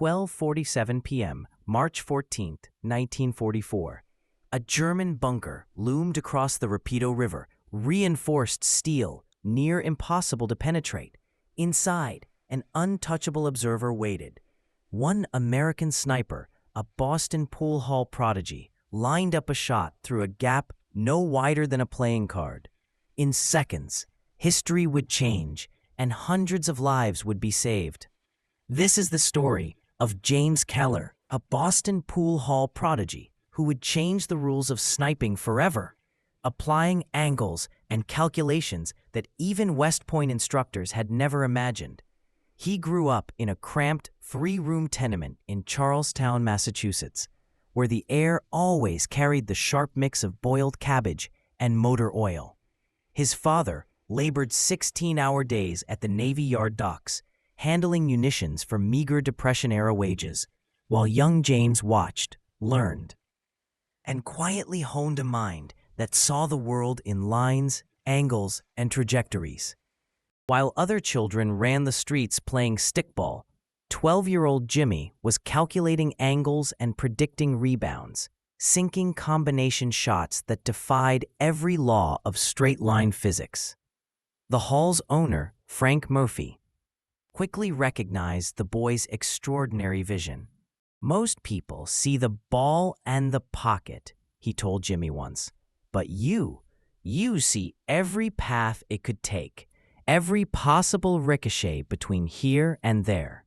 12:47 p.m., March 14, 1944. A German bunker loomed across the Rapido River, reinforced steel, near impossible to penetrate. Inside, an untouchable observer waited. One American sniper, a Boston pool hall prodigy, lined up a shot through a gap no wider than a playing card. In seconds, history would change, and hundreds of lives would be saved. This is the story of James Keller, a Boston pool hall prodigy who would change the rules of sniping forever, applying angles and calculations that even West Point instructors had never imagined. He grew up in a cramped, three-room tenement in Charlestown, Massachusetts, where the air always carried the sharp mix of boiled cabbage and motor oil. His father labored 16-hour days at the Navy Yard docks, handling munitions for meager Depression-era wages, while young James watched, learned, and quietly honed a mind that saw the world in lines, angles, and trajectories. While other children ran the streets playing stickball, 12-year-old Jimmy was calculating angles and predicting rebounds, sinking combination shots that defied every law of straight-line physics. The hall's owner, Frank Murphy, quickly recognized the boy's extraordinary vision. "Most people see the ball and the pocket," he told Jimmy once, "but you see every path it could take, every possible ricochet between here and there."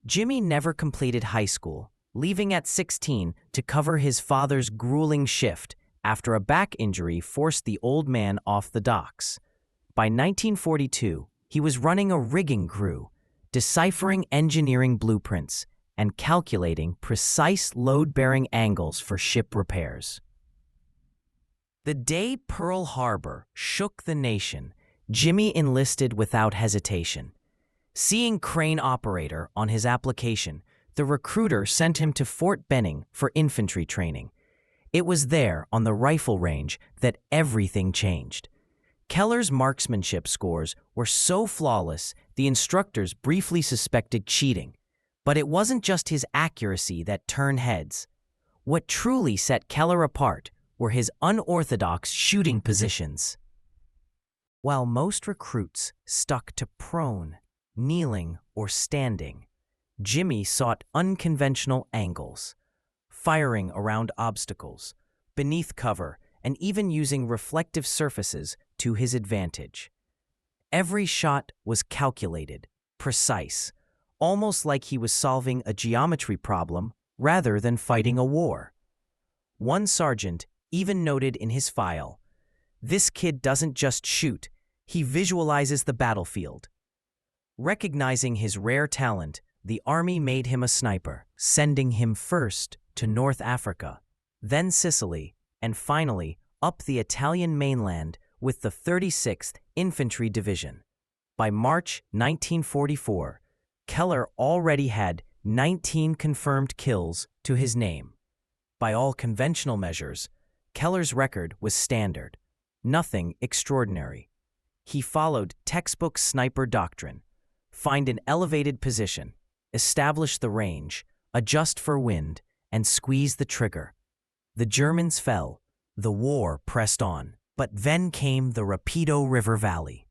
Jimmy never completed high school, leaving at 16 to cover his father's grueling shift after a back injury forced the old man off the docks. By 1942, he was running a rigging crew, deciphering engineering blueprints, and calculating precise load-bearing angles for ship repairs. The day Pearl Harbor shook the nation, Jimmy enlisted without hesitation. Seeing crane operator on his application, the recruiter sent him to Fort Benning for infantry training. It was there, on the rifle range, that everything changed. Keller's marksmanship scores were so flawless, the instructors briefly suspected cheating. But it wasn't just his accuracy that turned heads. What truly set Keller apart were his unorthodox shooting positions. While most recruits stuck to prone, kneeling, or standing, Jimmy sought unconventional angles, firing around obstacles, beneath cover, and even using reflective surfaces to his advantage. Every shot was calculated, precise, almost like he was solving a geometry problem rather than fighting a war. One sergeant even noted in his file, "This kid doesn't just shoot, he visualizes the battlefield." Recognizing his rare talent, the Army made him a sniper, sending him first to North Africa, then Sicily, and finally up the Italian mainland with the 36th Infantry Division. By March 1944, Keller already had 19 confirmed kills to his name. By all conventional measures, Keller's record was standard, nothing extraordinary. He followed textbook sniper doctrine: find an elevated position, establish the range, adjust for wind, and squeeze the trigger. The Germans fell, the war pressed on, but then came the Rapido River Valley.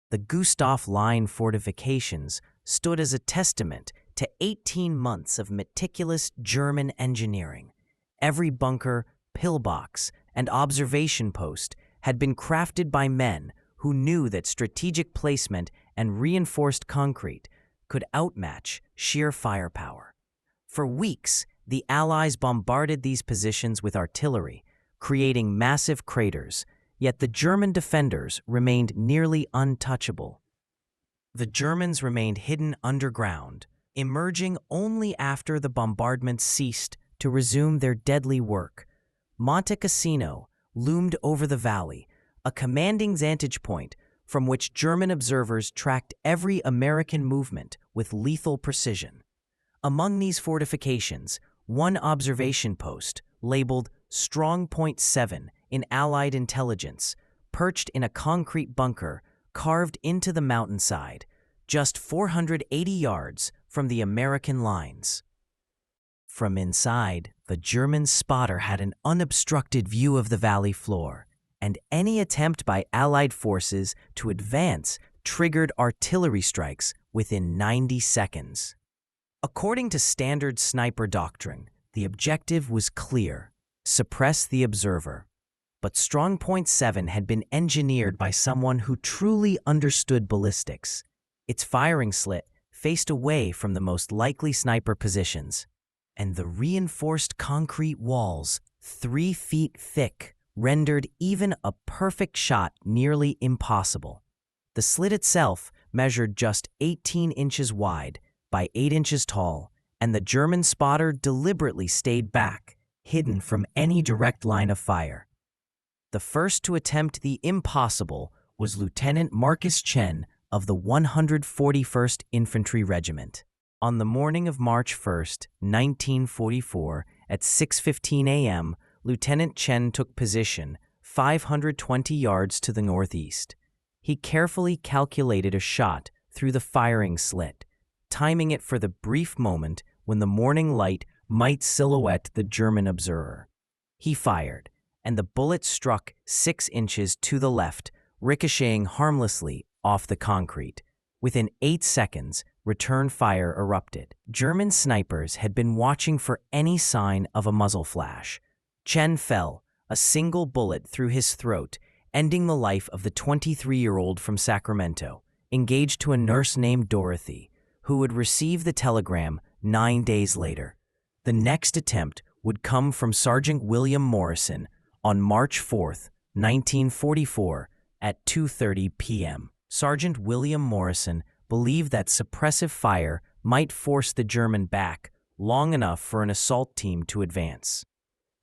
The Gustav Line fortifications stood as a testament to 18 months of meticulous German engineering. Every bunker, pillbox, and observation post had been crafted by men who knew that strategic placement and reinforced concrete could outmatch sheer firepower. For weeks, the Allies bombarded these positions with artillery, creating massive craters, yet the German defenders remained nearly untouchable. The Germans remained hidden underground, emerging only after the bombardments ceased to resume their deadly work. Monte Cassino loomed over the valley, a commanding vantage point from which German observers tracked every American movement with lethal precision. Among these fortifications, one observation post, labeled Strong Point 7 in Allied intelligence, perched in a concrete bunker carved into the mountainside, just 480 yards from the American lines. From inside, the German spotter had an unobstructed view of the valley floor, and any attempt by Allied forces to advance triggered artillery strikes within 90 seconds. According to standard sniper doctrine, the objective was clear: suppress the observer. But Strong Point 7 had been engineered by someone who truly understood ballistics. Its firing slit faced away from the most likely sniper positions, and the reinforced concrete walls, 3 feet thick, rendered even a perfect shot nearly impossible. The slit itself measured just 18 inches wide by 8 inches tall, and the German spotter deliberately stayed back, hidden from any direct line of fire. The first to attempt the impossible was Lieutenant Marcus Chen of the 141st Infantry Regiment. On the morning of March 1st, 1944, at 6:15 a.m., Lieutenant Chen took position 520 yards to the northeast. He carefully calculated a shot through the firing slit, timing it for the brief moment when the morning light might silhouette the German observer. He fired, and the bullet struck 6 inches to the left, ricocheting harmlessly off the concrete. Within 8 seconds, return fire erupted. German snipers had been watching for any sign of a muzzle flash. Chen fell, a single bullet through his throat, ending the life of the 23-year-old from Sacramento, engaged to a nurse named Dorothy, who would receive the telegram 9 days later. The next attempt would come from Sergeant William Morrison on March 4th, 1944, at 2:30 p.m. Sergeant William Morrison believed that suppressive fire might force the German back long enough for an assault team to advance.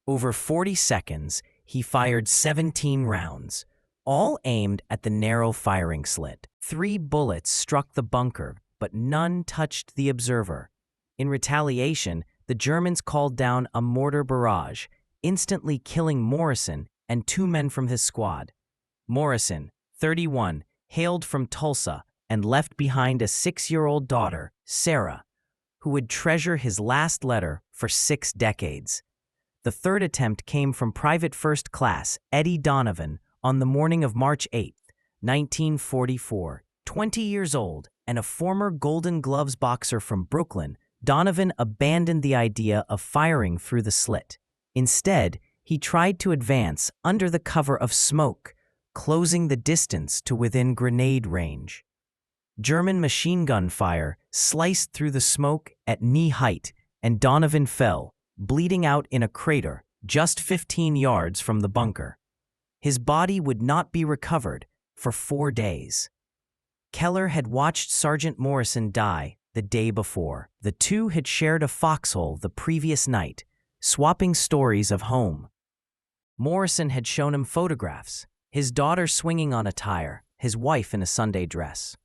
Over 40 seconds, he fired 17 rounds, all aimed at the narrow firing slit. 3 bullets struck the bunker, but none touched the observer. In retaliation, the Germans called down a mortar barrage, instantly killing Morrison and 2 men from his squad. Morrison, 31, hailed from Tulsa and left behind a 6-year-old daughter, Sarah, who would treasure his last letter for 6 decades. The third attempt came from Private First Class Eddie Donovan on the morning of March 8, 1944. 20 years old and a former Golden Gloves boxer from Brooklyn, Donovan abandoned the idea of firing through the slit. Instead, he tried to advance under the cover of smoke, closing the distance to within grenade range. German machine gun fire sliced through the smoke at knee height, and Donovan fell, bleeding out in a crater just 15 yards from the bunker. His body would not be recovered for 4 days. Keller had watched Sergeant Morrison die the day before. The two had shared a foxhole the previous night, swapping stories of home. Morrison had shown him photographs, his daughter swinging on a tire, his wife in a Sunday dress.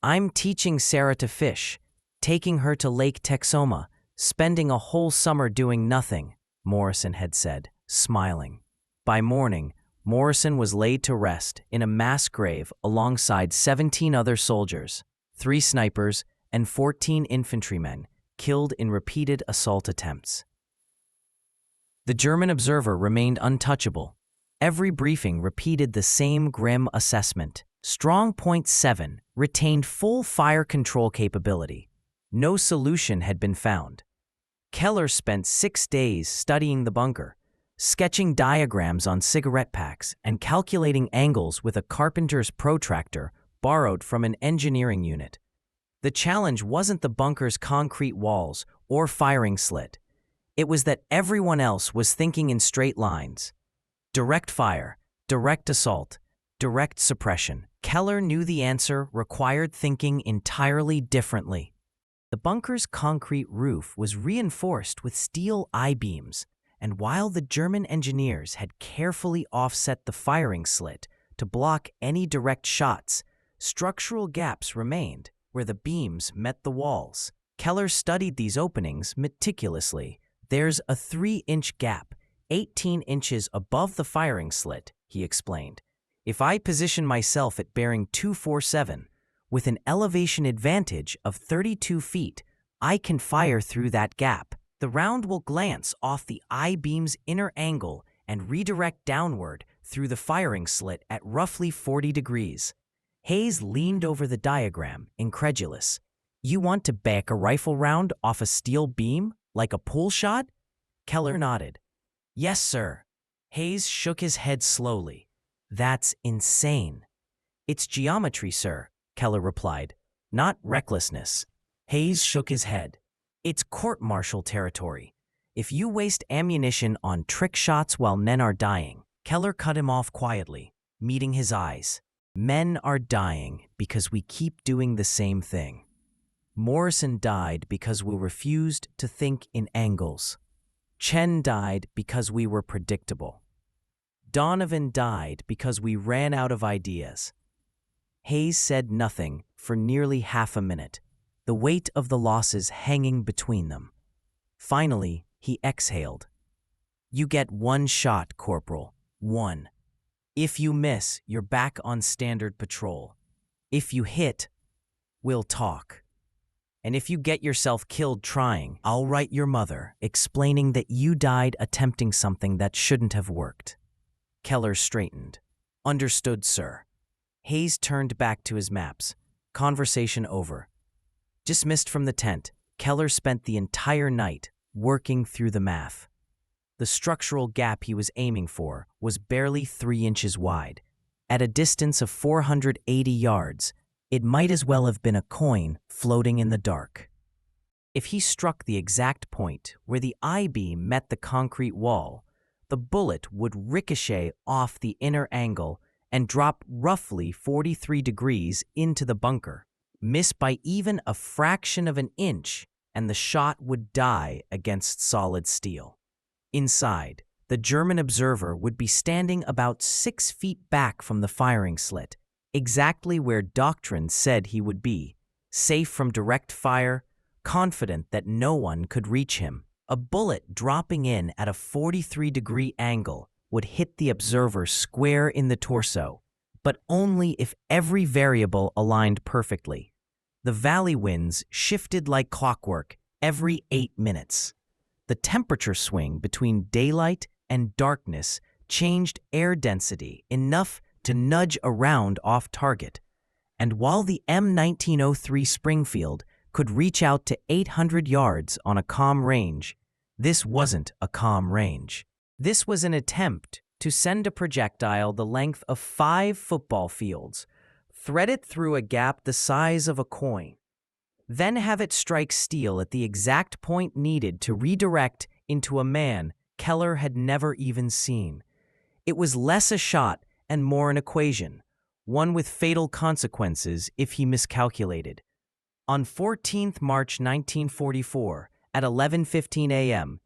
"I'm teaching Sarah to fish, taking her to Lake Texoma, spending a whole summer doing nothing," Morrison had said, smiling. By morning, Morrison was laid to rest in a mass grave alongside 17 other soldiers, 3 snipers, and 14 infantrymen killed in repeated assault attempts. The German observer remained untouchable. Every briefing repeated the same grim assessment. Strong Point 7 retained full fire control capability. No solution had been found. Keller spent 6 days studying the bunker, sketching diagrams on cigarette packs and calculating angles with a carpenter's protractor borrowed from an engineering unit. The challenge wasn't the bunker's concrete walls or firing slit. It was that everyone else was thinking in straight lines. Direct fire, direct assault, direct suppression. Keller knew the answer required thinking entirely differently. The bunker's concrete roof was reinforced with steel I-beams, and while the German engineers had carefully offset the firing slit to block any direct shots, structural gaps remained where the beams met the walls. Keller studied these openings meticulously. "There's a 3-inch gap, 18 inches above the firing slit," he explained. "If I position myself at bearing 247, with an elevation advantage of 32 feet, I can fire through that gap. The round will glance off the I-beam's inner angle and redirect downward through the firing slit at roughly 40 degrees. Hayes leaned over the diagram, incredulous. You want to back a rifle round off a steel beam, like a pull shot? Keller nodded. Yes, sir. Hayes shook his head slowly. That's insane. It's geometry, sir, Keller replied, not recklessness. Hayes shook his head. It's court-martial territory. If you waste ammunition on trick shots while men are dying, Keller cut him off quietly, meeting his eyes. Men are dying because we keep doing the same thing. Morrison died because we refused to think in angles. Chen died because we were predictable. Donovan died because we ran out of ideas. Hayes said nothing for nearly half a minute, the weight of the losses hanging between them. Finally, he exhaled. You get one shot, Corporal. One. If you miss, you're back on standard patrol. If you hit, we'll talk. And if you get yourself killed trying, I'll write your mother, explaining that you died attempting something that shouldn't have worked. Keller straightened. Understood, sir. Hayes turned back to his maps. Conversation over. Dismissed from the tent, Keller spent the entire night working through the math. The structural gap he was aiming for was barely 3 inches wide. At a distance of 480 yards, it might as well have been a coin floating in the dark. If he struck the exact point where the I-beam met the concrete wall, the bullet would ricochet off the inner angle and drop roughly 43 degrees into the bunker. Miss by even a fraction of an inch, and the shot would die against solid steel. Inside, the German observer would be standing about 6 feet back from the firing slit, exactly where doctrine said he would be, safe from direct fire, confident that no one could reach him. A bullet dropping in at a 43-degree angle would hit the observer square in the torso, but only if every variable aligned perfectly. The valley winds shifted like clockwork every 8 minutes. The temperature swing between daylight and darkness changed air density enough to nudge around off target. And while the M1903 Springfield could reach out to 800 yards on a calm range, this wasn't a calm range. This was an attempt to send a projectile the length of 5 football fields, thread it through a gap the size of a coin, then have it strike steel at the exact point needed to redirect into a man Keller had never even seen. It was less a shot and more an equation, one with fatal consequences if he miscalculated. On 14th March 1944, at 11:15 a.m.,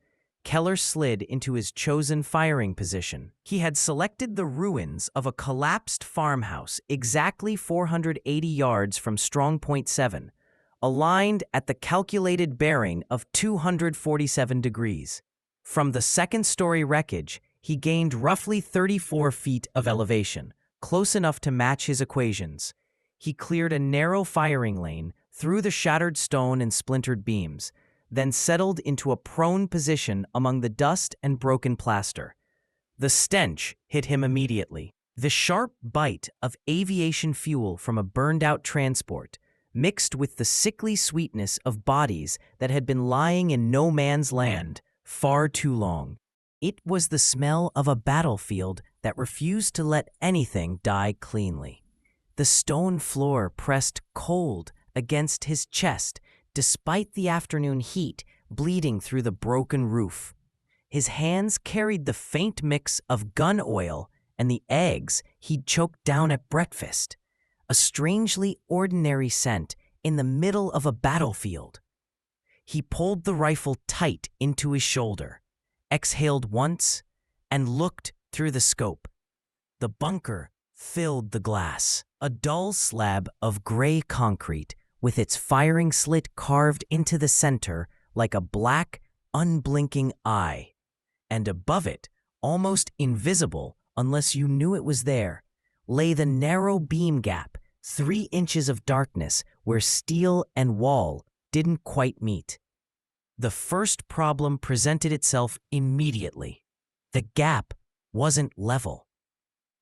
Keller slid into his chosen firing position. He had selected the ruins of a collapsed farmhouse exactly 480 yards from Strong Point 7, aligned at the calculated bearing of 247 degrees. From the second-story wreckage, he gained roughly 34 feet of elevation, close enough to match his equations. He cleared a narrow firing lane through the shattered stone and splintered beams, then settled into a prone position among the dust and broken plaster. The stench hit him immediately. The sharp bite of aviation fuel from a burned-out transport, mixed with the sickly sweetness of bodies that had been lying in no man's land far too long. It was the smell of a battlefield that refused to let anything die cleanly. The stone floor pressed cold against his chest, despite the afternoon heat bleeding through the broken roof. His hands carried the faint mix of gun oil and the eggs he'd choked down at breakfast, a strangely ordinary scent in the middle of a battlefield. He pulled the rifle tight into his shoulder, exhaled once, and looked through the scope. The bunker filled the glass, a dull slab of gray concrete with its firing slit carved into the center like a black, unblinking eye. And above it, almost invisible unless you knew it was there, lay the narrow beam gap, 3 inches of darkness where steel and wall didn't quite meet. The first problem presented itself immediately. The gap wasn't level.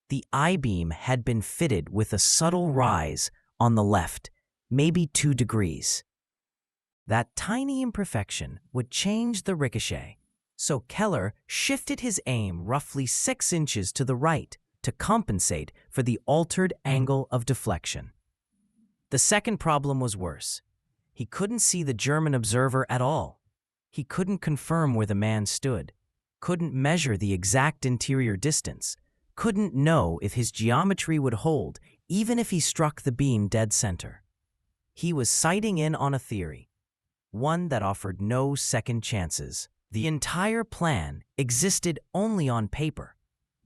The I-beam had been fitted with a subtle rise on the left, maybe 2 degrees. That tiny imperfection would change the ricochet, so Keller shifted his aim roughly 6 inches to the right to compensate for the altered angle of deflection. The second problem was worse. He couldn't see the German observer at all. He couldn't confirm where the man stood, couldn't measure the exact interior distance, couldn't know if his geometry would hold even if he struck the beam dead center. He was sighting in on a theory, one that offered no second chances. The entire plan existed only on paper.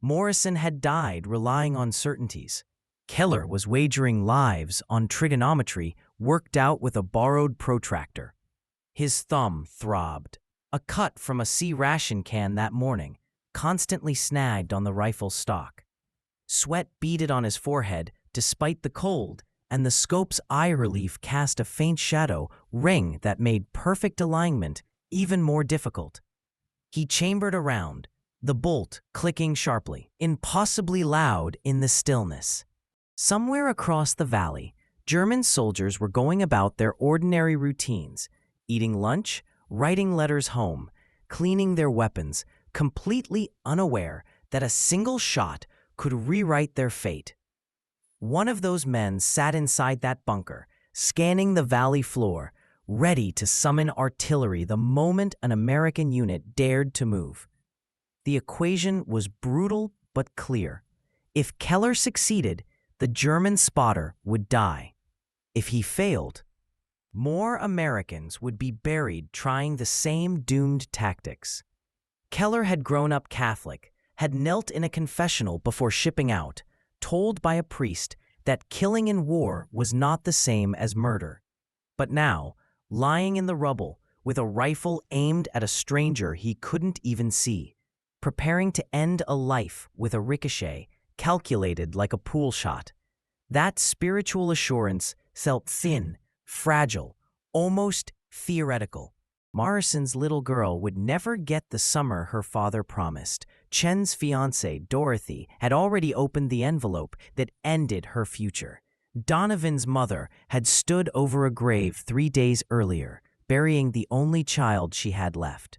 Morrison had died relying on certainties. Keller was wagering lives on trigonometry worked out with a borrowed protractor. His thumb throbbed, a cut from a C-ration can that morning, constantly snagged on the rifle stock. Sweat beaded on his forehead despite the cold, and the scope's eye relief cast a faint shadow ring that made perfect alignment even more difficult. He chambered around, the bolt clicking sharply, impossibly loud in the stillness. Somewhere across the valley, German soldiers were going about their ordinary routines, eating lunch, writing letters home, cleaning their weapons, completely unaware that a single shot could rewrite their fate. One of those men sat inside that bunker, scanning the valley floor, ready to summon artillery the moment an American unit dared to move. The equation was brutal but clear. If Keller succeeded, the German spotter would die. If he failed, more Americans would be buried trying the same doomed tactics. Keller had grown up Catholic, had knelt in a confessional before shipping out, told by a priest that killing in war was not the same as murder. But now, lying in the rubble, with a rifle aimed at a stranger he couldn't even see, preparing to end a life with a ricochet calculated like a pool shot, that spiritual assurance felt thin, fragile, almost theoretical. Morrison's little girl would never get the summer her father promised. Chen's fiancée, Dorothy, had already opened the envelope that ended her future. Donovan's mother had stood over a grave 3 days earlier, burying the only child she had left.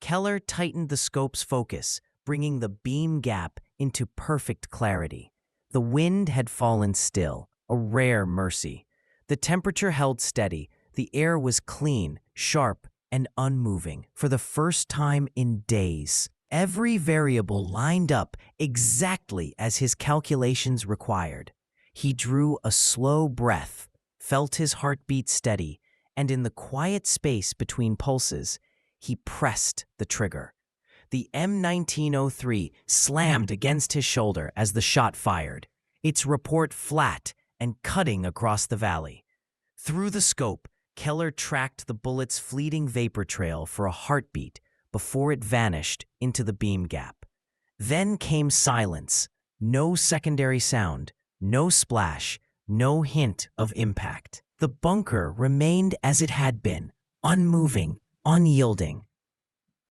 Keller tightened the scope's focus, bringing the beam gap into perfect clarity. The wind had fallen still, a rare mercy. The temperature held steady. The air was clean, sharp, and unmoving for the first time in days. Every variable lined up exactly as his calculations required. He drew a slow breath, felt his heartbeat steady, and in the quiet space between pulses, he pressed the trigger. The M1903 slammed against his shoulder as the shot fired, its report flat and cutting across the valley. Through the scope, Keller tracked the bullet's fleeting vapor trail for a heartbeat before it vanished into the beam gap. Then came silence, no secondary sound, no splash, no hint of impact. The bunker remained as it had been, unmoving, unyielding.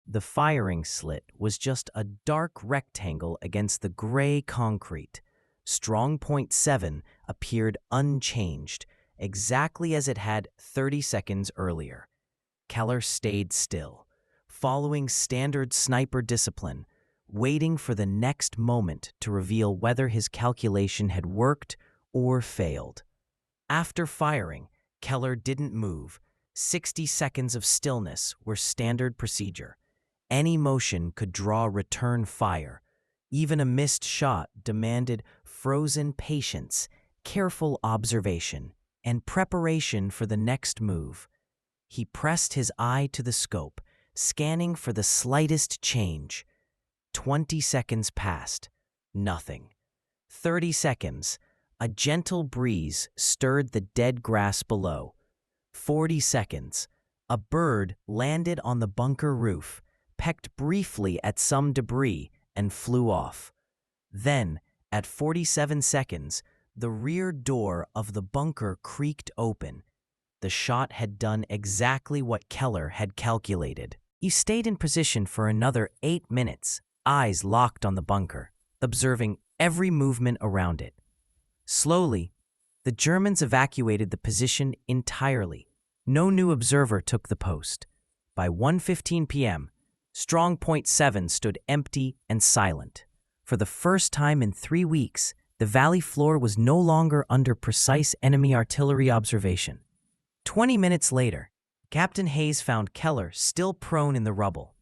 The firing slit was just a dark rectangle against the gray concrete. Strong point 7 appeared unchanged, exactly as it had 30 seconds earlier. Keller stayed still, following standard sniper discipline, waiting for the next moment to reveal whether his calculation had worked or failed. After firing, Keller didn't move. 60 seconds of stillness were standard procedure. Any motion could draw return fire. Even a missed shot demanded frozen patience, careful observation, and preparation for the next move. He pressed his eye to the scope, scanning for the slightest change. 20 seconds passed. Nothing. 30 seconds. A gentle breeze stirred the dead grass below. 40 seconds. A bird landed on the bunker roof, pecked briefly at some debris, and flew off. Then, at 47 seconds, the rear door of the bunker creaked open. The shot had done exactly what Keller had calculated. He stayed in position for another 8 minutes, eyes locked on the bunker, observing every movement around it. Slowly, the Germans evacuated the position entirely. No new observer took the post. By 1:15 p.m., Strong Point 7 stood empty and silent. For the first time in 3 weeks, the valley floor was no longer under precise enemy artillery observation. 20 minutes later, Captain Hayes found Keller still prone in the rubble.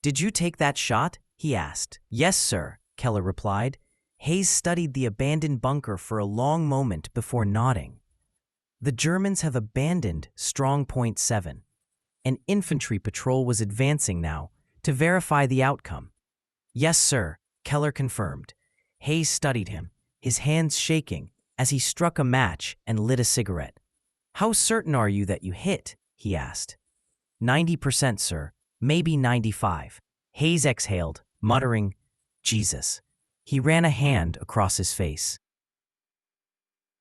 "Did you take that shot?" he asked. "Yes, sir," Keller replied. Hayes studied the abandoned bunker for a long moment before nodding. "The Germans have abandoned Strong Point 7. An infantry patrol was advancing now to verify the outcome." "Yes, sir," Keller confirmed. Hayes studied him, his hands shaking as he struck a match and lit a cigarette. "How certain are you that you hit?" he asked. 90%, sir. Maybe 95. Hayes exhaled, muttering, "Jesus." He ran a hand across his face.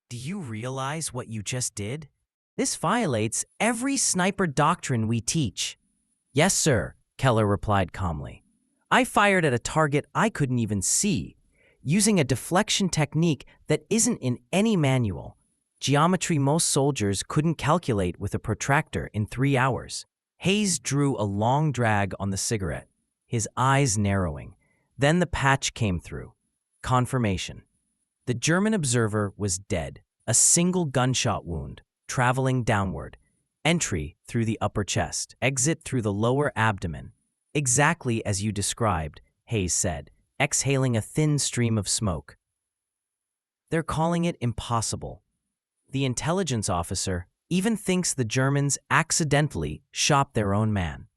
"Do you realize what you just did? This violates every sniper doctrine we teach." "Yes, sir," Keller replied calmly. "I fired at a target I couldn't even see, using a deflection technique that isn't in any manual. Geometry most soldiers couldn't calculate with a protractor in 3 hours." Hayes drew a long drag on the cigarette, his eyes narrowing. Then the patch came through. Confirmation. The German observer was dead, a single gunshot wound, traveling downward. Entry through the upper chest, exit through the lower abdomen. "Exactly as you described," Hayes said, exhaling a thin stream of smoke. "They're calling it impossible. The intelligence officer even thinks the Germans accidentally shot their own man."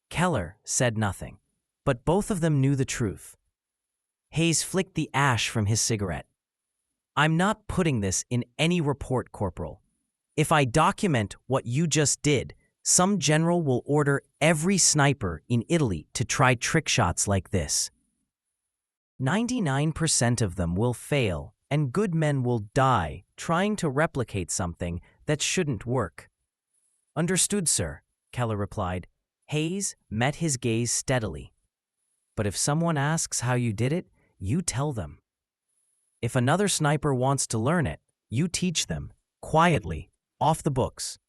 Keller said nothing, but both of them knew the truth. Hayes flicked the ash from his cigarette. "I'm not putting this in any report, Corporal. If I document what you just did, some general will order every sniper in Italy to try trick shots like this. 99% of them will fail, and good men will die trying to replicate something that shouldn't work." "Understood, sir," Keller replied. Hayes met his gaze steadily. "But if someone asks how you did it, you tell them. If another sniper wants to learn it, you teach them, quietly, off the books.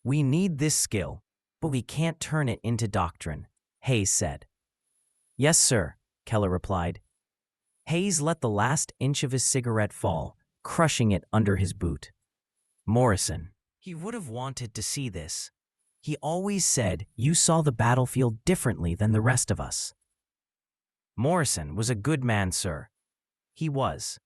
We need this skill, but we can't turn it into doctrine," Hayes said. "Yes, sir," Keller replied. Hayes let the last inch of his cigarette fall, crushing it under his boot. "Morrison, he would have wanted to see this. He always said you saw the battlefield differently than the rest of us." "Morrison was a good man, sir." "He was."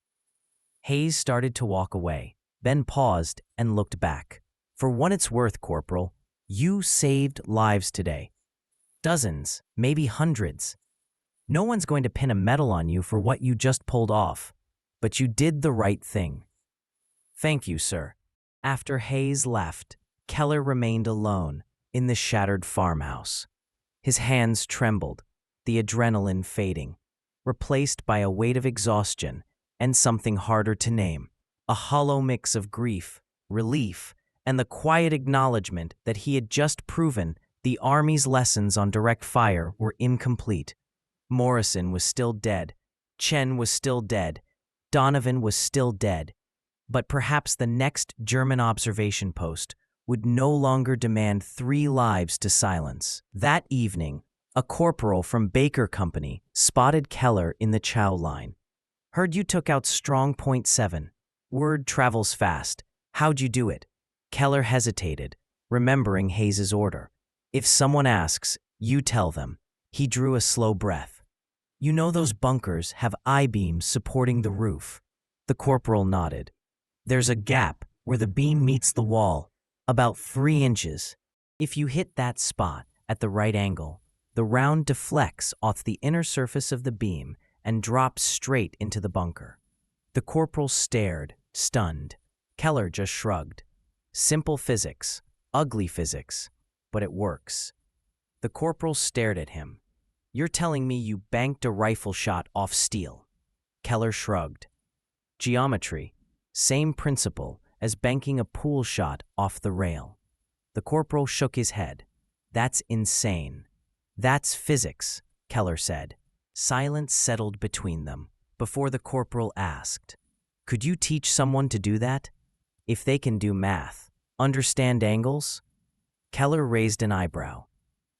Hayes started to walk away, then paused and looked back. "For what it's worth, Corporal, you saved lives today. Dozens, maybe hundreds. No one's going to pin a medal on you for what you just pulled off, but you did the right thing." "Thank you, sir." After Hayes left, Keller remained alone in the shattered farmhouse. His hands trembled, the adrenaline fading, replaced by a weight of exhaustion and something harder to name, a hollow mix of grief, relief, and the quiet acknowledgement that he had just proven the Army's lessons on direct fire were incomplete. Morrison was still dead, Chen was still dead, Donovan was still dead, but perhaps the next German observation post would no longer demand 3 lives to silence. That evening, a corporal from Baker Company spotted Keller in the chow line. "Heard you took out Strong Point 7. Word travels fast. How'd you do it?" Keller hesitated, remembering Hayes's order. "If someone asks, you tell them." He drew a slow breath. "You know those bunkers have I-beams supporting the roof?" The corporal nodded. "There's a gap where the beam meets the wall, about 3 inches. If you hit that spot at the right angle, the round deflects off the inner surface of the beam and drops straight into the bunker." The corporal stared, stunned. Keller just shrugged. "Simple physics, ugly physics, but it works." The corporal stared at him. "You're telling me you banked a rifle shot off steel?" Keller shrugged. "Geometry, same principle as banking a pool shot off the rail. The corporal shook his head. "That's insane." "That's physics," Keller said. Silence settled between them before the corporal asked, "Could you teach someone to do that? If they can do math, understand angles?" Keller raised an eyebrow.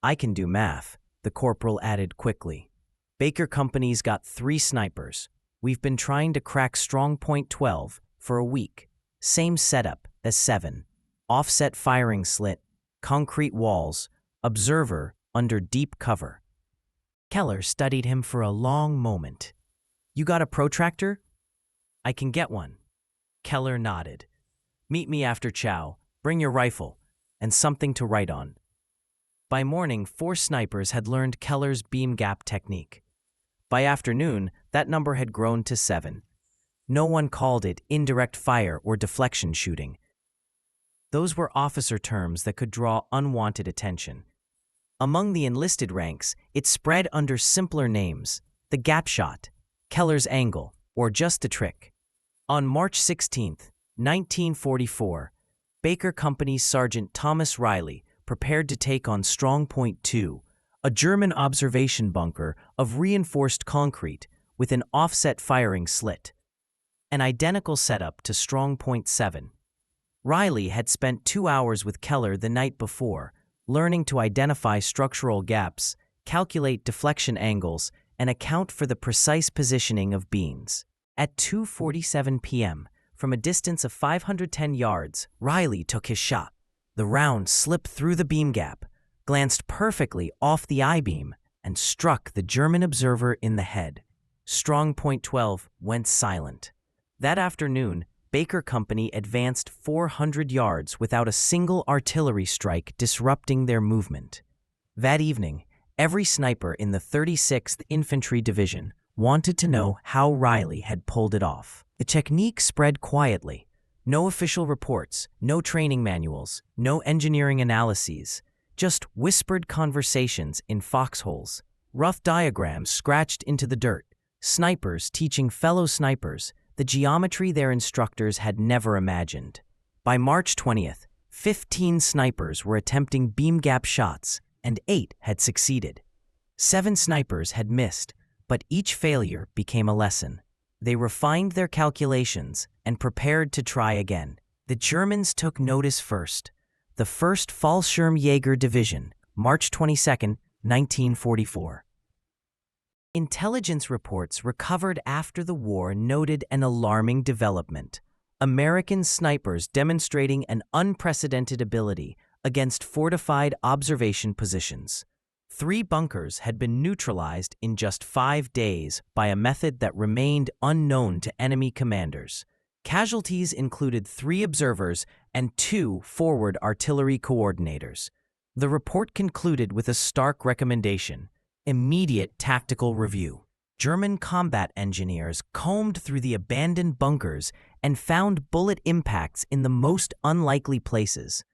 "I can do math," the corporal added quickly. "Baker Company's got 3 snipers. We've been trying to crack strong point 12 for a week. Same setup as 7. Offset firing slit, concrete walls, observer under deep cover." Keller studied him for a long moment. "You got a protractor?" "I can get one." Keller nodded. "Meet me after chow. Bring your rifle and something to write on." By morning, 4 snipers had learned Keller's beam gap technique. By afternoon, that number had grown to 7. No one called it indirect fire or deflection shooting. Those were officer terms that could draw unwanted attention. Among the enlisted ranks, it spread under simpler names: the gap shot, Keller's angle, or just a trick. On March 16, 1944, Baker Company's Sergeant Thomas Riley prepared to take on Strong Point 2, a German observation bunker of reinforced concrete with an offset firing slit, an identical setup to Strong Point 7. Riley had spent 2 hours with Keller the night before, learning to identify structural gaps, calculate deflection angles, and account for the precise positioning of beams. At 2:47 p.m., from a distance of 510 yards, Riley took his shot. The round slipped through the beam gap, glanced perfectly off the I-beam, and struck the German observer in the head. Strong Point 12 went silent. That afternoon, Baker Company advanced 400 yards without a single artillery strike disrupting their movement. That evening, every sniper in the 36th Infantry Division wanted to know how Riley had pulled it off. The technique spread quietly. No official reports, no training manuals, no engineering analyses, just whispered conversations in foxholes, rough diagrams scratched into the dirt, snipers teaching fellow snipers the geometry their instructors had never imagined. By March 20th, 15 snipers were attempting beam gap shots, and 8 had succeeded. 7 snipers had missed, but each failure became a lesson. They refined their calculations and prepared to try again. The Germans took notice first. The 1st Fallschirmjäger Division, March 22, 1944. Intelligence reports recovered after the war noted an alarming development: American snipers demonstrating an unprecedented ability against fortified observation positions. 3 bunkers had been neutralized in just 5 days by a method that remained unknown to enemy commanders. Casualties included 3 observers and 2 forward artillery coordinators. The report concluded with a stark recommendation: immediate tactical review. German combat engineers combed through the abandoned bunkers and found bullet impacts in the most unlikely places.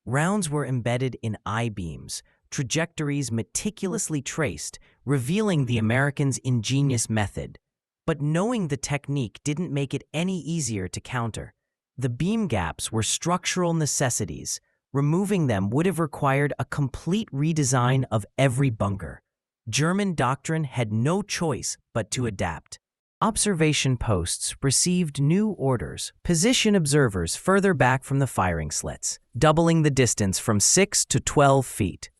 Rounds were embedded in I-beams, trajectories meticulously traced, revealing the Americans' ingenious method. But knowing the technique didn't make it any easier to counter. The beam gaps were structural necessities. Removing them would have required a complete redesign of every bunker. German doctrine had no choice but to adapt. Observation posts received new orders: position observers further back from the firing slits, doubling the distance from 6 to 12 feet.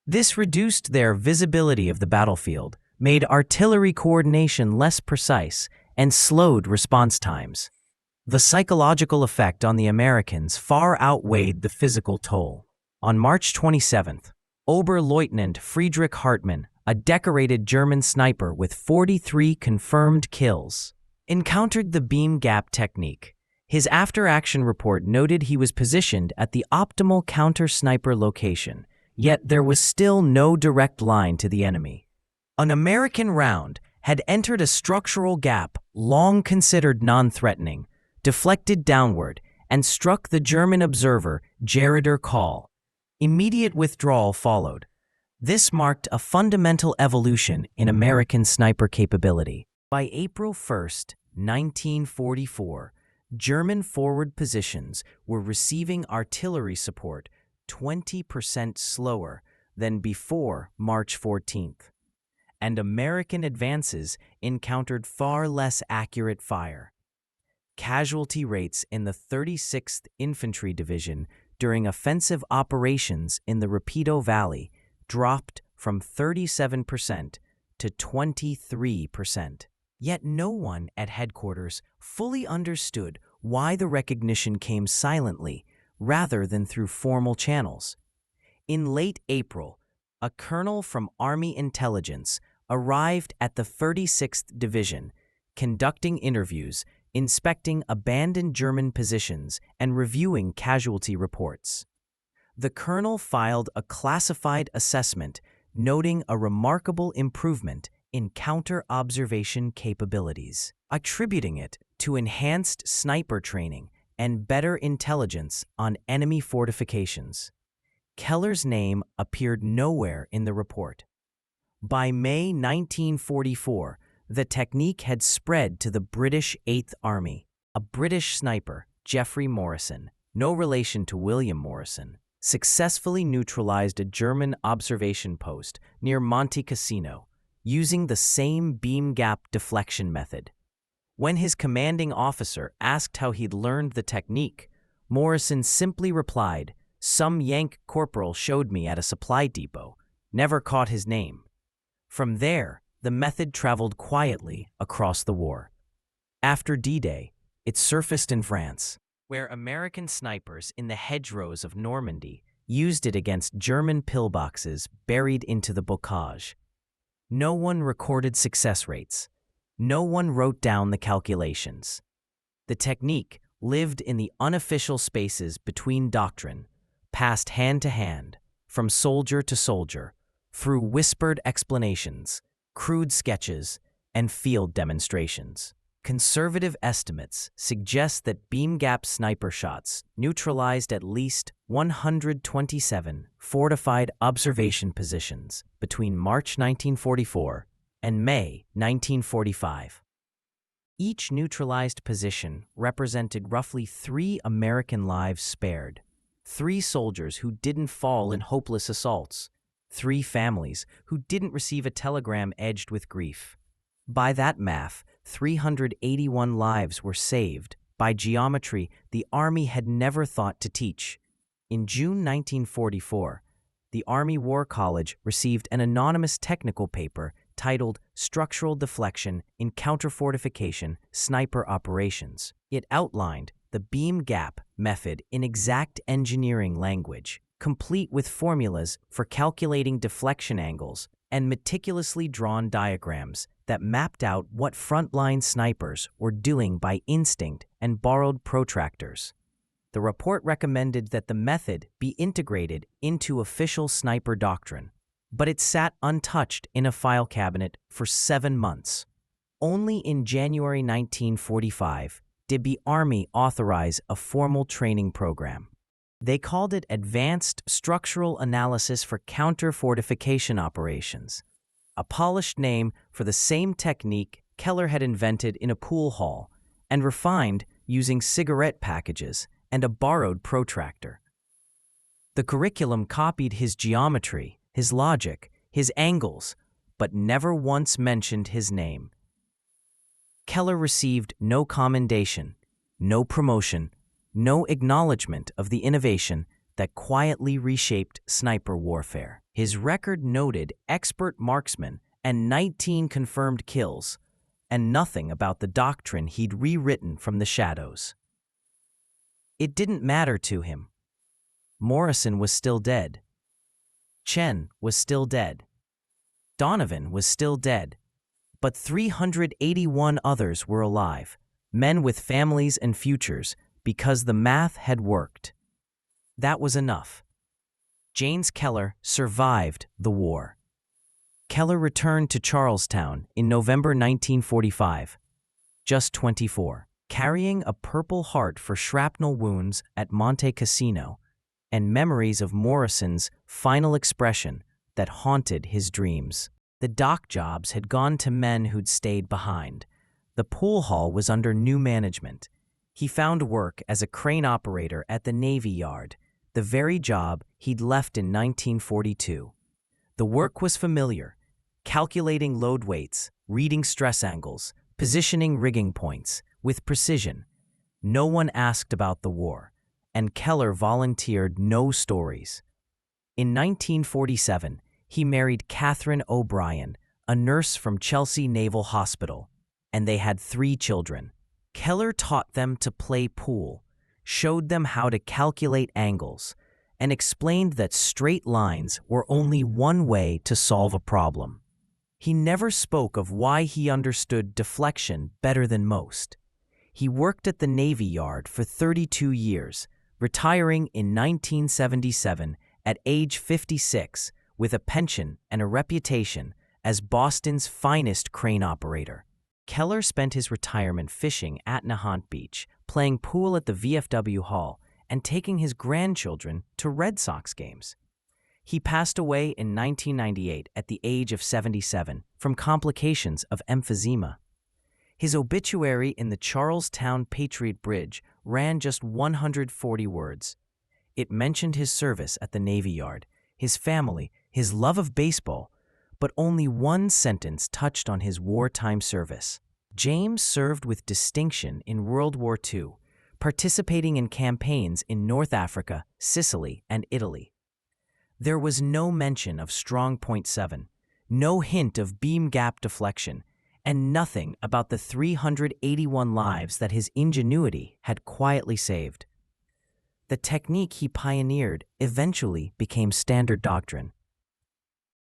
This reduced their visibility of the battlefield, made artillery coordination less precise, and slowed response times. The psychological effect on the Americans far outweighed the physical toll. On March 27th, Oberleutnant Friedrich Hartmann, a decorated German sniper with 43 confirmed kills, encountered the beam gap technique. His after-action report noted he was positioned at the optimal counter-sniper location, yet there was still no direct line to the enemy. An American round had entered a structural gap long considered non-threatening, deflected downward, and struck the German observer Gerarder Kahl. Immediate withdrawal followed. This marked a fundamental evolution in American sniper capability. By April 1, 1944, German forward positions were receiving artillery support 20% slower than before March 14th, and American advances encountered far less accurate fire. Casualty rates in the 36th Infantry Division during offensive operations in the Rapido Valley dropped from 37% to 23%. Yet no one at headquarters fully understood why the recognition came silently rather than through formal channels. In late April, a colonel from Army Intelligence arrived at the 36th Division, conducting interviews, inspecting abandoned German positions, and reviewing casualty reports. The colonel filed a classified assessment noting a remarkable improvement in counter-observation capabilities, attributing it to enhanced sniper training and better intelligence on enemy fortifications. Keller's name appeared nowhere in the report. By May 1944, the technique had spread to the British 8th Army. A British sniper, Geoffrey Morrison, no relation to William Morrison, successfully neutralized a German observation post near Monte Cassino using the same beam gap deflection method. When his commanding officer asked how he'd learned the technique, Morrison simply replied, "Some Yank corporal showed me at a supply depot. Never caught his name." From there, the method traveled quietly across the war. After D-Day, it surfaced in France, where American snipers in the hedgerows of Normandy used it against German pillboxes buried into the bocage. No one recorded success rates. No one wrote down the calculations. The technique lived in the unofficial spaces between doctrine, passed hand to hand, from soldier to soldier, through whispered explanations, crude sketches, and field demonstrations. Conservative estimates suggest that beam gap sniper shots neutralized at least 127 fortified observation positions between March 1944 and May 1945. Each neutralized position represented roughly 3 American lives spared, 3 soldiers who didn't fall in hopeless assaults, 3 families who didn't receive a telegram edged with grief. By that math, 381 lives were saved by geometry the Army had never thought to teach. In June 1944, the Army War College received an anonymous technical paper titled Structural Deflection in Counterfortification Sniper Operations. It outlined the beam gap method in exact engineering language, complete with formulas for calculating deflection angles and meticulously drawn diagrams that mapped out what frontline snipers were doing by instinct and borrowed protractors. The report recommended that the method be integrated into official sniper doctrine, but it sat untouched in a file cabinet for 7 months. Only in January 1945 did the Army authorize a formal training program. They called it Advanced Structural Analysis for Counter-Fortification Operations, a polished name for the same technique Keller had invented in a pool hall and refined using cigarette packages and a borrowed protractor. The curriculum copied his geometry, his logic, his angles, but never once mentioned his name. Keller received no commendation, no promotion, no acknowledgement of the innovation that quietly reshaped sniper warfare. His record noted expert marksman and 19 confirmed kills, and nothing about the doctrine he'd rewritten from the shadows. It didn't matter to him. Morrison was still dead. Chen was still dead. Donovan was still dead. But 381 others were alive, men with families and futures, because the math had worked. That was enough. James Keller survived the war. Keller returned to Charlestown in November 1945, just 24, carrying a Purple Heart for shrapnel wounds at Monte Cassino and memories of Morrison's final expression that haunted his dreams. The dock jobs had gone to men who'd stayed behind. The pool hall was under new management. he found work as a crane operator at the Navy Yard, the very job he'd left in 1942. The work was familiar: calculating load weights, reading stress angles, positioning rigging points with precision. No one asked about the war, and Keller volunteered no stories. In 1947, he married Catherine O'Brien, a nurse from Chelsea Naval Hospital, and they had 3 children. Keller taught them to play pool, showed them how to calculate angles, and explained that straight lines were only one way to solve a problem. He never spoke of why he understood deflection better than most. He worked at the Navy Yard for 32 years, retiring in 1977 at age 56 with a pension and a reputation as Boston's finest crane operator. Keller spent his retirement fishing at Nahant Beach, playing pool at the VFW Hall, and taking his grandchildren to Red Sox games. He passed away in 1998 at the age of 77 from complications of emphysema. His obituary in the Charlestown Patriot Bridge ran just 140 words. It mentioned his service at the Navy Yard, his family, his love of baseball, but only one sentence touched on his wartime service. James served with distinction in World War II, participating in campaigns in North Africa, Sicily, and Italy. There was no mention of strong point 7, no hint of beam gap deflection, and nothing about the 381 lives that his ingenuity had quietly saved. The technique he pioneered eventually became standard doctrine.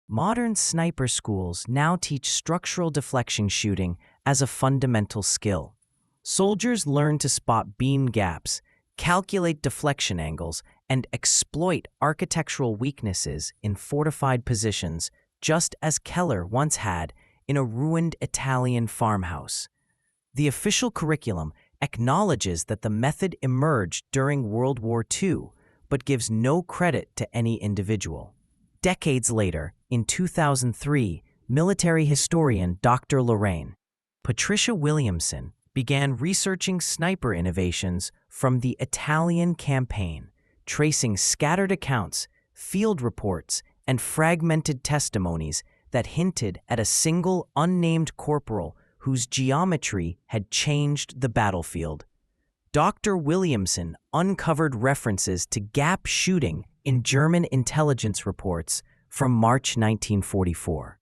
Modern sniper schools now teach structural deflection shooting as a fundamental skill. Soldiers learn to spot beam gaps, calculate deflection angles, and exploit architectural weaknesses in fortified positions, just as Keller once had in a ruined Italian farmhouse. The official curriculum acknowledges that the method emerged during World War II, but gives no credit to any individual. Decades later, in 2003, military historian Dr. Lorraine Patricia Williamson began researching sniper innovations from the Italian campaign, tracing scattered accounts, field reports, and fragmented testimonies that hinted at a single unnamed corporal whose geometry had changed the battlefield. Dr. Williamson uncovered references to gap shooting in German intelligence reports from March 1944.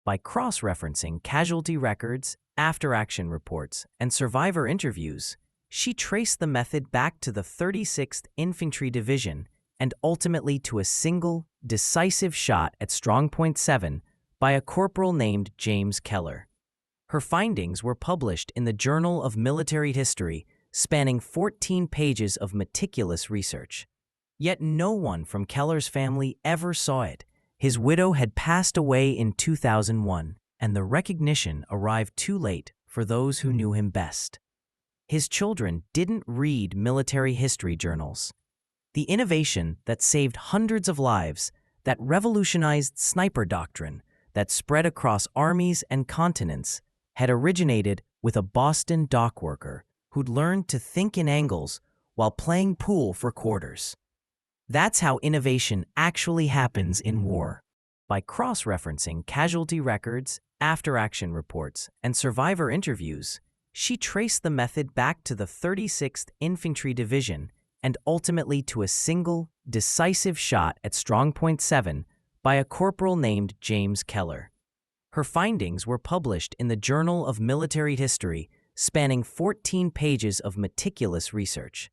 By cross-referencing casualty records, after-action reports, and survivor interviews, she traced the method back to the 36th Infantry Division and ultimately to a single, decisive shot at strong point 7 by a corporal named James Keller. Her findings were published in the Journal of Military History, spanning 14 pages of meticulous research. Yet no one from Keller's family ever saw it. His widow had passed away in 2001, and the recognition arrived too late for those who knew him best. His children didn't read military history journals. The innovation that saved hundreds of lives, that revolutionized sniper doctrine, that spread across armies and continents, had originated with a Boston dock worker who'd learned to think in angles while playing pool for quarters. That's how innovation actually happens in war. By cross-referencing casualty records, after-action reports, and survivor interviews, she traced the method back to the 36th Infantry Division and ultimately to a single, decisive shot at strong point 7 by a corporal named James Keller. Her findings were published in the Journal of Military History, spanning 14 pages of meticulous research.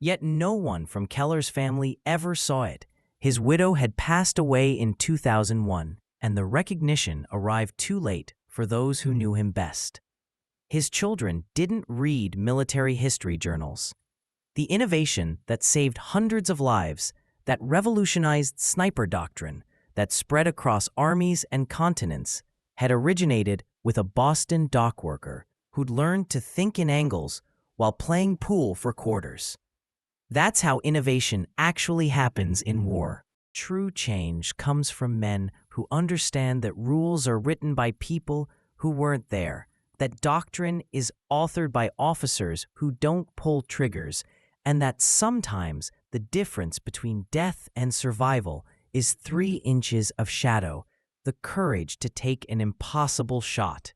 Yet no one from Keller's family ever saw it. His widow had passed away in 2001, and the recognition arrived too late for those who knew him best. His children didn't read military history journals. The innovation that saved hundreds of lives, that revolutionized sniper doctrine, that spread across armies and continents, had originated with a Boston dock worker who'd learned to think in angles while playing pool for quarters. That's how innovation actually happens in war. True change comes from men who understand that rules are written by people who weren't there, that doctrine is authored by officers who don't pull triggers, and that sometimes the difference between death and survival is 3 inches of shadow, the courage to take an impossible shot.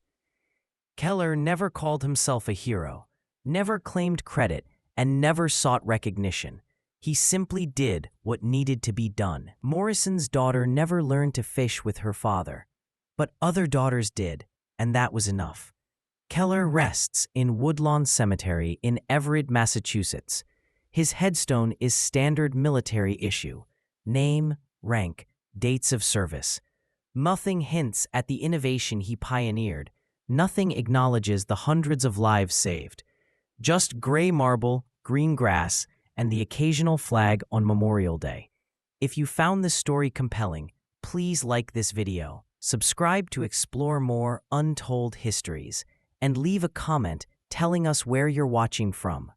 Keller never called himself a hero, never claimed credit, and never sought recognition. He simply did what needed to be done. Morrison's daughter never learned to fish with her father, but other daughters did, and that was enough. Keller rests in Woodlawn Cemetery in Everett, Massachusetts. His headstone is standard military issue: name, rank, dates of service. Nothing hints at the innovation he pioneered. Nothing acknowledges the hundreds of lives saved. Just gray marble, green grass, and the occasional flag on Memorial Day. If you found this story compelling, please like this video, subscribe to explore more untold histories, and leave a comment telling us where you're watching from.